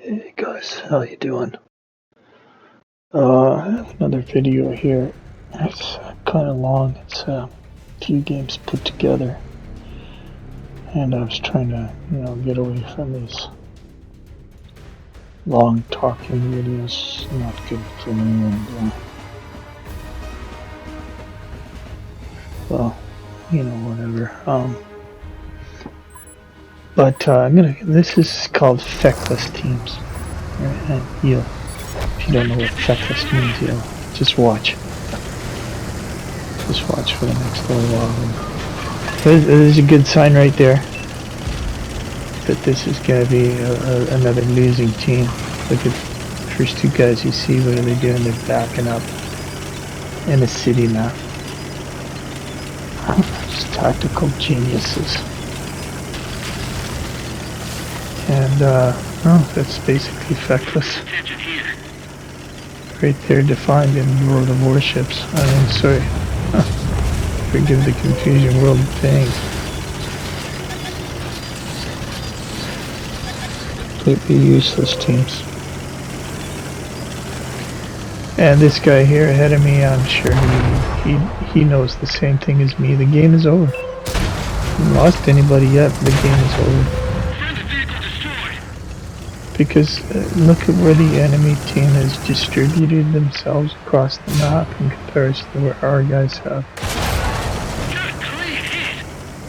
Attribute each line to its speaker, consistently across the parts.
Speaker 1: Hey guys, how you doing? I have another video here. It's kind of long. It's a few games put together, and I was trying to, get away from these long talking videos. Not good for me, and well, whatever. But This is called Feckless teams. And if you don't know what feckless means, just watch. Just watch for the next little while. There's a good sign right there that this is going to be another losing team. Look at the first two guys you see. What are they doing? They're backing up in a city map. Just tactical geniuses. And that's basically Feckless. Right there defined in World of Warships. Sorry. Forgive the confusion, World of Tanks. Completely useless teams. And this guy here ahead of me, I'm sure he knows the same thing as me. The game is over. Haven't lost anybody yet, but the game is over. Because look at where the enemy team has distributed themselves across the map in comparison to where our guys have.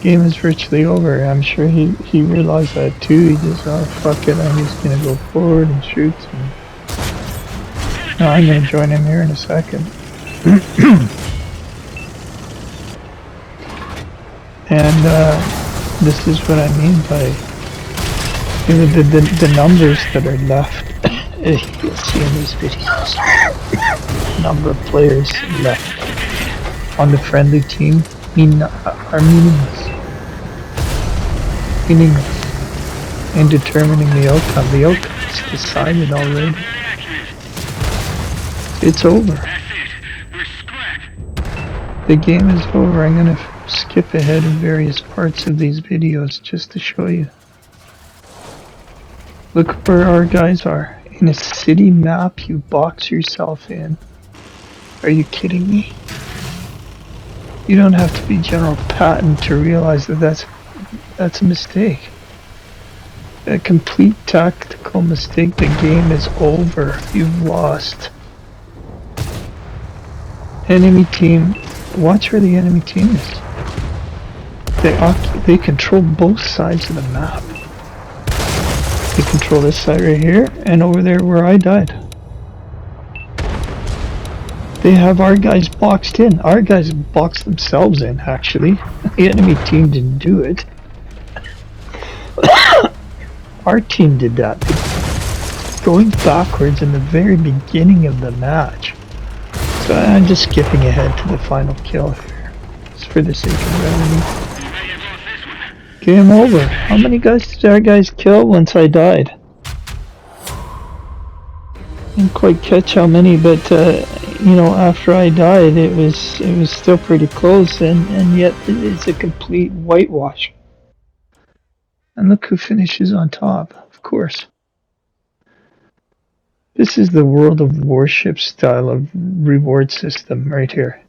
Speaker 1: Game is virtually over. I'm sure he realized that too. He just, oh fuck it, I'm just gonna go forward and shoot. No, I'm gonna join him here in a second. And this is what I mean by the numbers that are left. You'll see in these videos. Number of players left on the friendly team are meaningless. In determining the outcome. The outcome is decided already. It's over. The game is over. I'm gonna skip ahead in various parts of these videos just to show you. Look where our guys are. In a city map you box yourself in. Are you kidding me? You don't have to be General Patton to realize that that's a mistake. A complete tactical mistake. The game is over. You've lost. Enemy team. Watch where the enemy team is. They control both sides of the map. They control this side right here, and over there where I died. They have our guys boxed in. Our guys boxed themselves in, actually. The enemy team didn't do it. Our team did that. Going backwards in the very beginning of the match. So I'm just skipping ahead to the final kill here. It's for the sake of brevity. Game over. How many guys did our guys kill once I died? Didn't quite catch how many, but after I died, it was still pretty close, and yet it's a complete whitewash. And look who finishes on top, of course. This is the World of Warship style of reward system right here.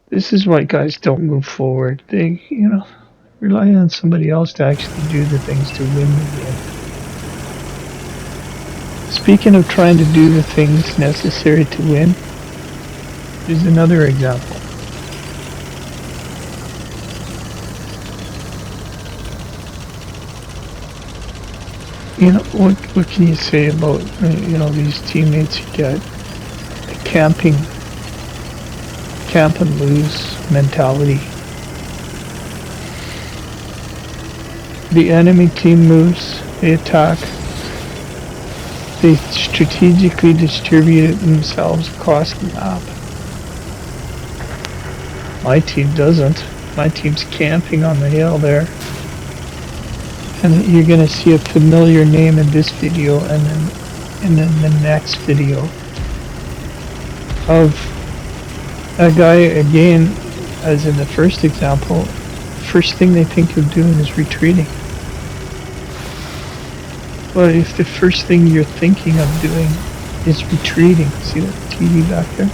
Speaker 1: This is why guys don't move forward. They, rely on somebody else to actually do the things to win the game. Speaking of trying to do the things necessary to win, here's another example. What can you say about, these teammates you get? A camp and lose mentality. The enemy team moves, they attack, they strategically distribute themselves across the map. My team doesn't. My team's camping on the hill there. And you're going to see a familiar name in this video and then the next video of a guy, again, as in the first example, first thing they think of doing is retreating. Well, if the first thing you're thinking of doing is retreating, see that TV back there?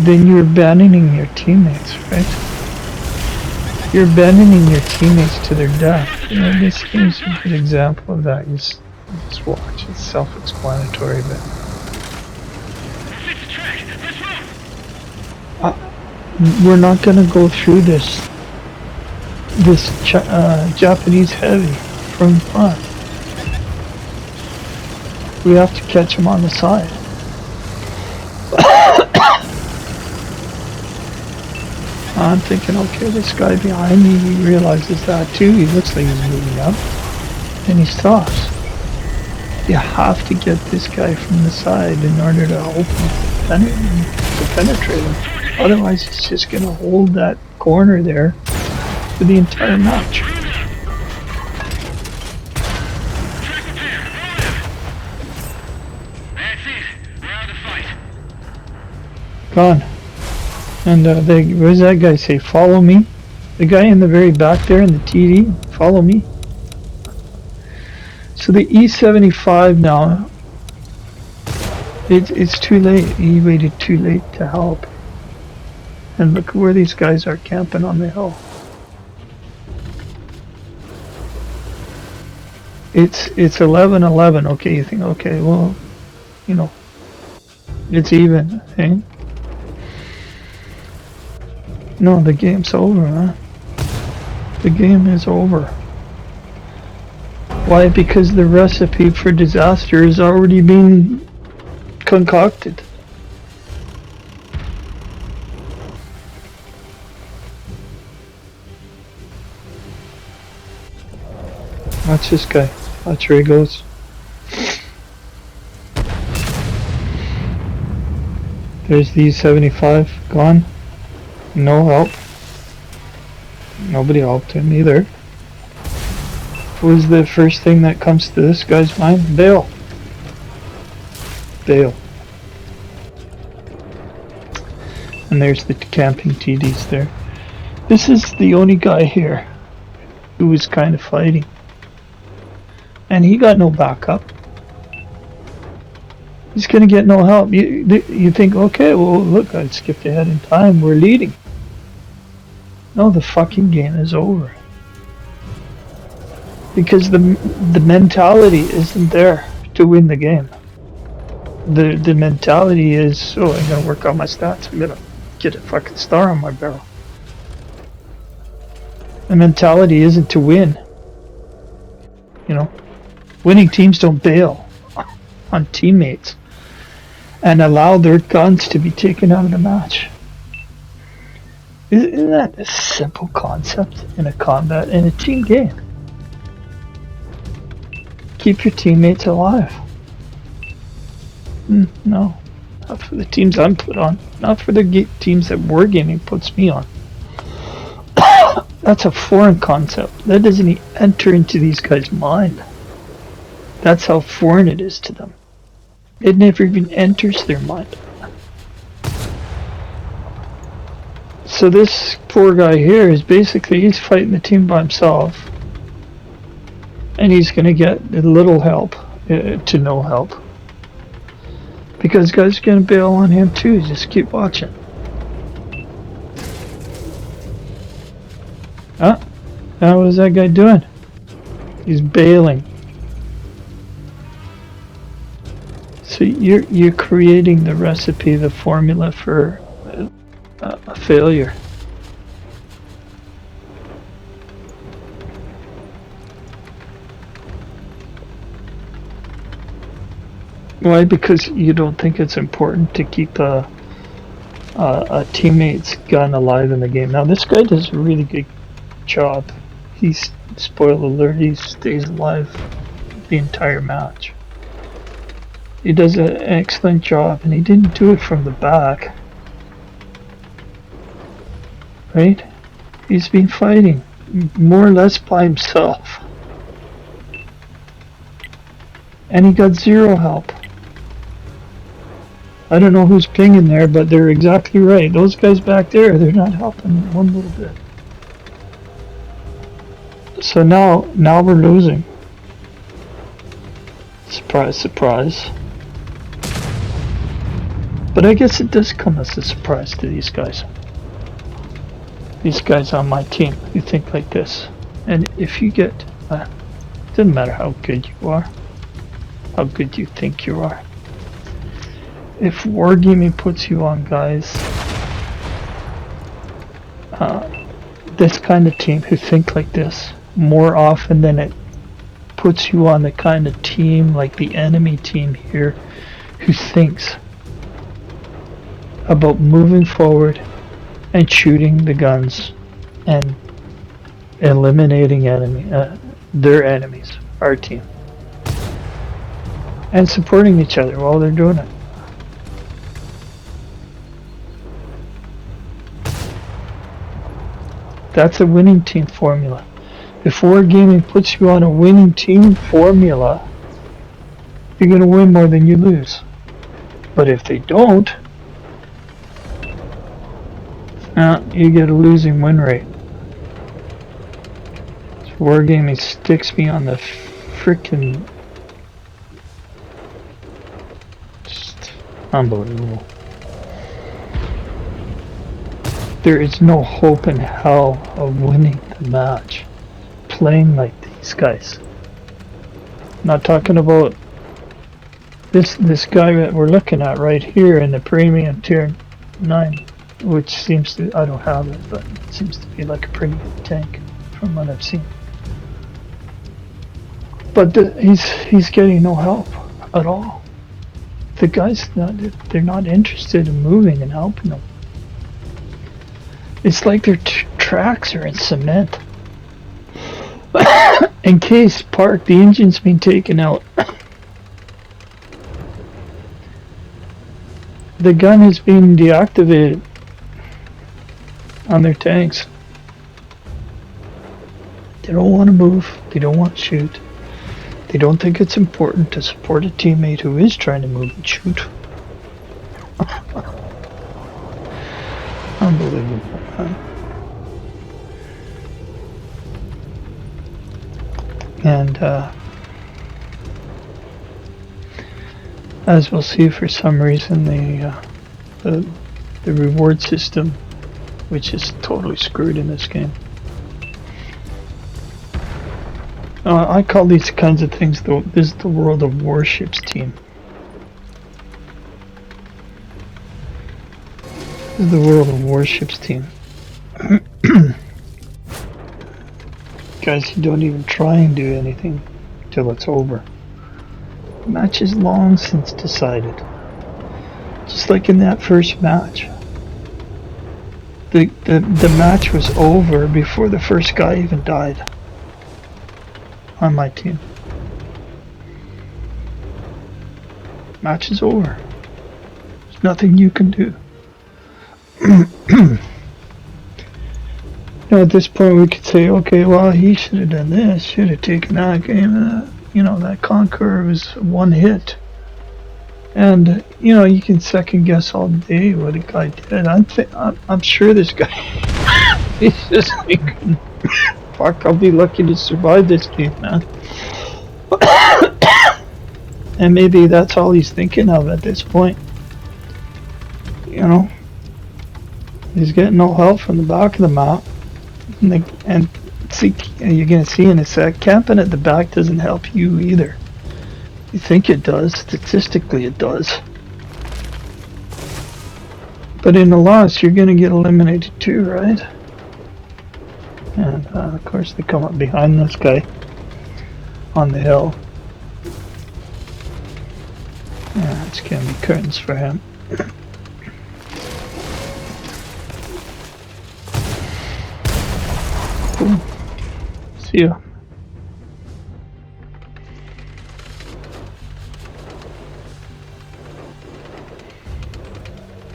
Speaker 1: Then you're abandoning your teammates, right? You're abandoning your teammates to their death. You know, this game's a good example of that. You just watch. It's self-explanatory, but we're not gonna go through this Japanese heavy from front. We have to catch him on the side. I'm thinking, okay, this guy behind me, he realizes that too. He looks like he's moving up. And he stops. You have to get this guy from the side in order to penetrate him. Otherwise, he's just going to hold that corner there for the entire match. Gone. And what does that guy say? Follow me. The guy in the very back there in the TD. Follow me. So the E75 now. It's too late. He waited too late to help. And look where these guys are camping on the hill. It's 11-11. Okay, you think, okay, well, you know, it's even, eh? No, the game's over, huh? The game is over. Why? Because the recipe for disaster has already been concocted. Watch this guy. Watch where he goes. There's the 75 gone. No help. Nobody helped him either. What was the first thing that comes to this guy's mind? Bail. Bail. And there's the camping TDs there. This is the only guy here who was kind of fighting. And he got no backup. He's gonna get no help. You think, okay, well look, I skipped ahead in time, we're leading. No, the fucking game is over. Because the mentality isn't there to win the game. The mentality is, oh, I'm gonna work on my stats, I'm gonna get a fucking star on my barrel. The mentality isn't to win. You know? Winning teams don't bail on teammates and allow their guns to be taken out of the match. Isn't that a simple concept in a combat, in a team game? Keep your teammates alive. No, not for the teams I'm put on. Not for the teams that Wargaming puts me on. That's a foreign concept. That doesn't even enter into these guys' mind. That's how foreign it is to them. It never even enters their mind. So this poor guy here is basically, he's fighting the team by himself. And he's gonna get a little help to no help. Because guys are gonna bail on him too, just keep watching. Huh? Now what is that guy doing? He's bailing. So you're creating the recipe, the formula for a failure. Why? Because you don't think it's important to keep a teammate's gun alive in the game. Now this guy does a really good job. He's, spoiler alert, he stays alive the entire match. He does an excellent job, and he didn't do it from the back. Right? He's been fighting more or less by himself. And he got zero help. I don't know who's pinging there, but they're exactly right. Those guys back there, they're not helping one little bit. So now we're losing. Surprise, surprise. But I guess it does come as a surprise to these guys. These guys on my team who think like this. And if you get, doesn't matter how good you are, how good you think you are. If wargaming puts you on guys, this kind of team who think like this, more often than it puts you on the kind of team like the enemy team here, who thinks about moving forward and shooting the guns and eliminating their enemies, our team, and supporting each other while they're doing it. That's a winning team formula. If wargaming puts you on a winning team formula, you're going to win more than you lose. But if they don't, you get a losing win rate. So wargaming sticks me on the frickin'... just unbelievable. There is no hope in hell of winning the match playing like these guys. Not talking about this guy that we're looking at right here in the premium tier 9, which seems to, I don't have it, but it seems to be like a pretty good tank from what I've seen. But he's getting no help at all. The guys, they're not interested in moving and helping them. It's like their tracks are in cement. In case park, the engine's been taken out. The gun has been deactivated on their tanks. They don't want to move. They don't want to shoot. They don't think it's important to support a teammate who is trying to move and shoot. Unbelievable, man. And as we'll see, for some reason the reward system, which is totally screwed in this game. I call these kinds of things this is the World of Warships team. This is the World of Warships team. Guys who don't even try and do anything till it's over. The match is long since decided. Just like in that first match. The match was over before the first guy even died on my team. Match is over. There's nothing you can do. You know, at this point we could say, okay, well, he should have done this, should have taken that game. You know, that Conqueror was one hit. And, you know, you can second guess all day what a guy did. I'm sure this guy, he's just thinking, fuck, I'll be lucky to survive this game, man. And maybe that's all he's thinking of at this point. You know, he's getting no help from the back of the map. And see, you're going to see in a sec, camping at the back doesn't help you either. You think it does, statistically it does. But in a loss, you're going to get eliminated too, right? And of course they come up behind this guy on the hill. Yeah, it's going to be curtains for him. Cool. See ya.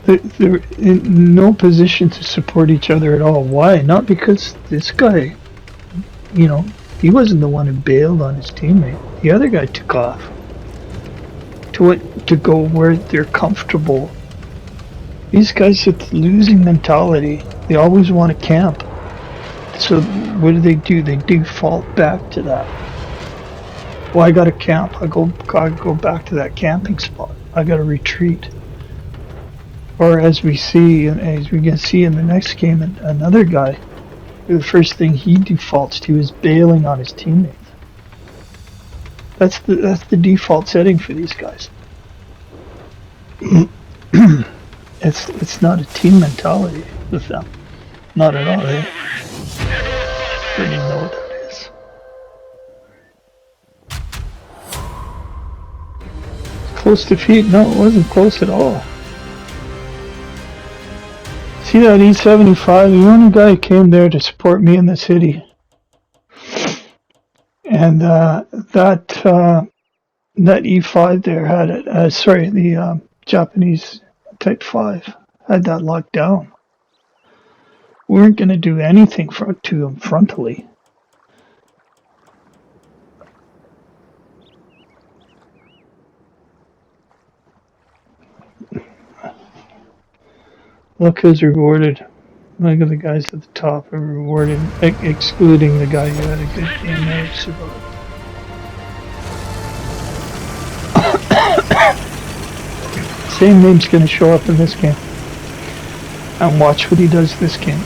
Speaker 1: They're in no position to support each other at all. Why? Not because this guy, you know, he wasn't the one who bailed on his teammate. The other guy took off to go where they're comfortable. These guys with losing mentality, they always want to camp. The So what do? They default back to that. Well, I got to camp. I go back to that camping spot. I got to retreat. Or as we can see in the next game, another guy, the first thing he defaults to is bailing on his teammates. That's the default setting for these guys. It's not a team mentality with them. Not at all. They don't even know what that is. Close defeat? No, it wasn't close at all. See that E75? The only guy who came there to support me in the city. And that E5 there had it. The Japanese Type 5 had that locked down. We weren't going to do anything to him frontally. Look who's rewarded. Look at the guys at the top are rewarded, excluding the guy who had a good game there. Same name's going to show up in this game. And watch what he does this game.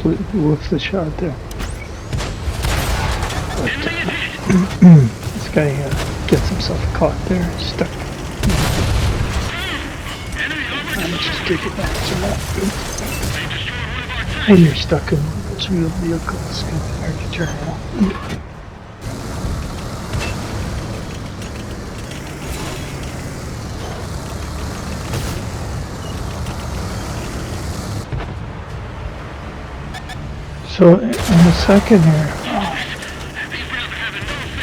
Speaker 1: Completely wolfs the shot there. But this guy gets himself caught there, stuck. Let's just take advantage of that. When you're stuck in those real vehicles, it's kind of hard to turn around. So in a second here,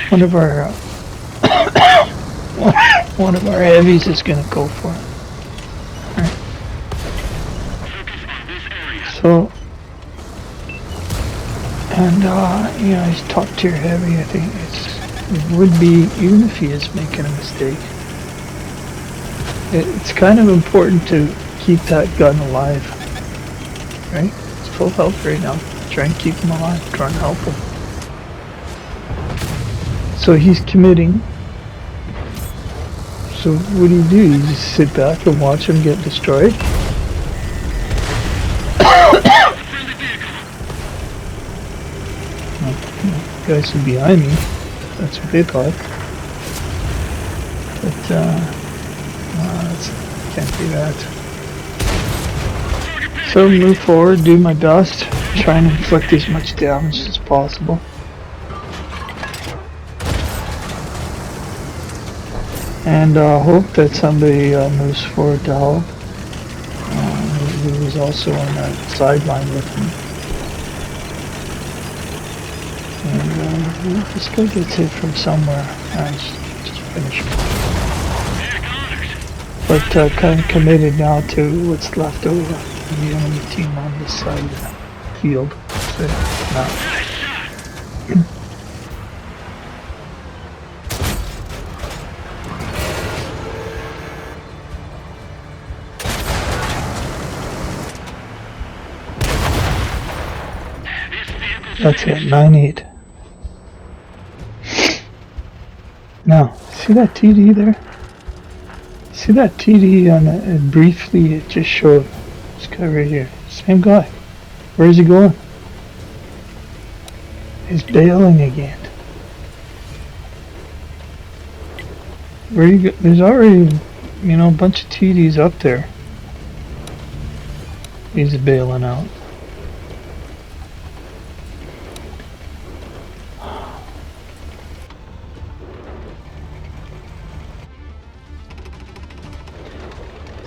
Speaker 1: one of our heavies is going to go for it. Right. So, and he's top tier heavy. I think it would be, even if he is making a mistake. It's kind of important to keep that gun alive, right? It's full health right now. Try and keep him alive, try and help him. So he's committing. So what do? You just sit back and watch him get destroyed? Guys are behind me. That's what they thought. But, can't do that. So move forward, do my best, try and inflict as much damage as possible. And hope that somebody moves forward to help. Who was also on that sideline with me. And this guy gets hit from somewhere. Just finish him. But kind of committed now to what's left over. The enemy team on this side of the field. So, that's it, 9-8. Now, see that TD there? See that TD on it briefly? It just showed this guy right here. Same guy. Where is he going? He's bailing again. Where you go? There's already, a bunch of TDs up there. He's bailing out.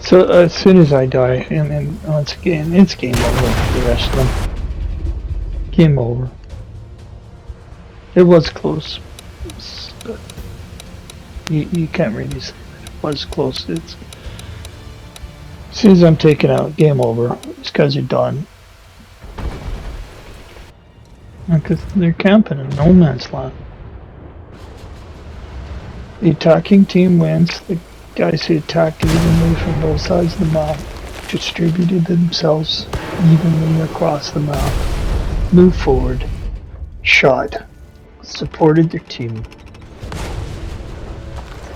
Speaker 1: So as soon as I die, and once again, it's game over for the rest of them. Game over. It was close, but you can't really say that it was close. It's as soon as I'm taken out, game over. These guys are done. Because they're camping in no man's land. The attacking team wins. The guys who attacked evenly from both sides of the map distributed themselves evenly across the map, moved forward, shot, supported their team.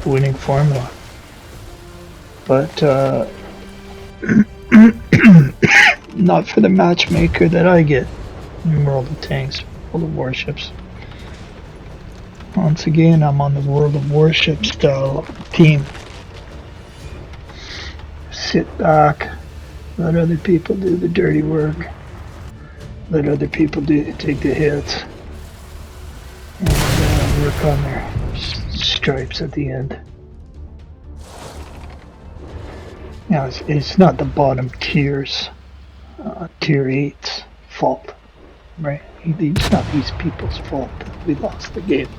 Speaker 1: Winning formula. But not for the matchmaker that I get in World of Tanks, World of Warships. Once again, I'm on the World of Warship style team. Sit back, let other people do the dirty work, let other people take the hits, and work on their stripes at the end. Now, it's not the bottom tiers, tier 8's fault, right? It's not these people's fault that we lost the game.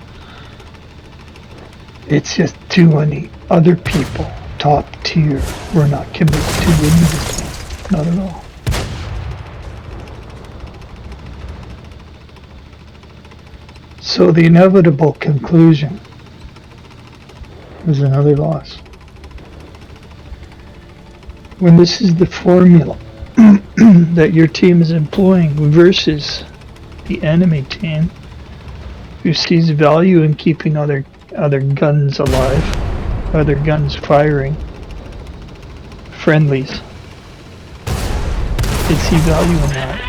Speaker 1: It's just too many other people, top tier, were not committed to winning this game. Not at all. So the inevitable conclusion was another loss. When this is the formula that your team is employing versus the enemy team who sees value in keeping other guns alive, other guns firing, friendlies. They see value in that.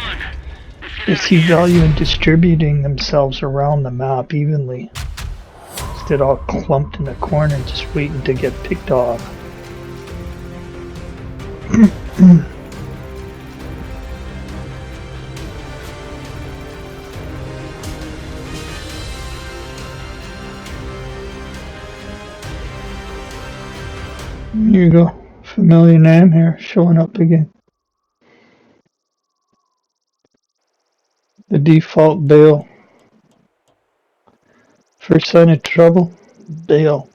Speaker 1: They see value in distributing themselves around the map evenly, instead of all clumped in a corner just waiting to get picked off. Here you go, familiar name here, showing up again. The default bail. First sign of trouble, bail.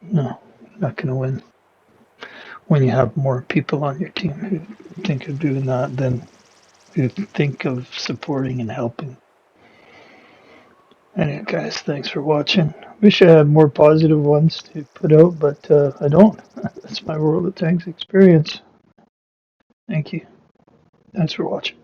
Speaker 1: No, not gonna win. When you have more people on your team who think of doing that than who think of supporting and helping. Anyway, guys, thanks for watching. Wish I had more positive ones to put out, but I don't. That's my World of Tanks experience. Thank you. Thanks for watching.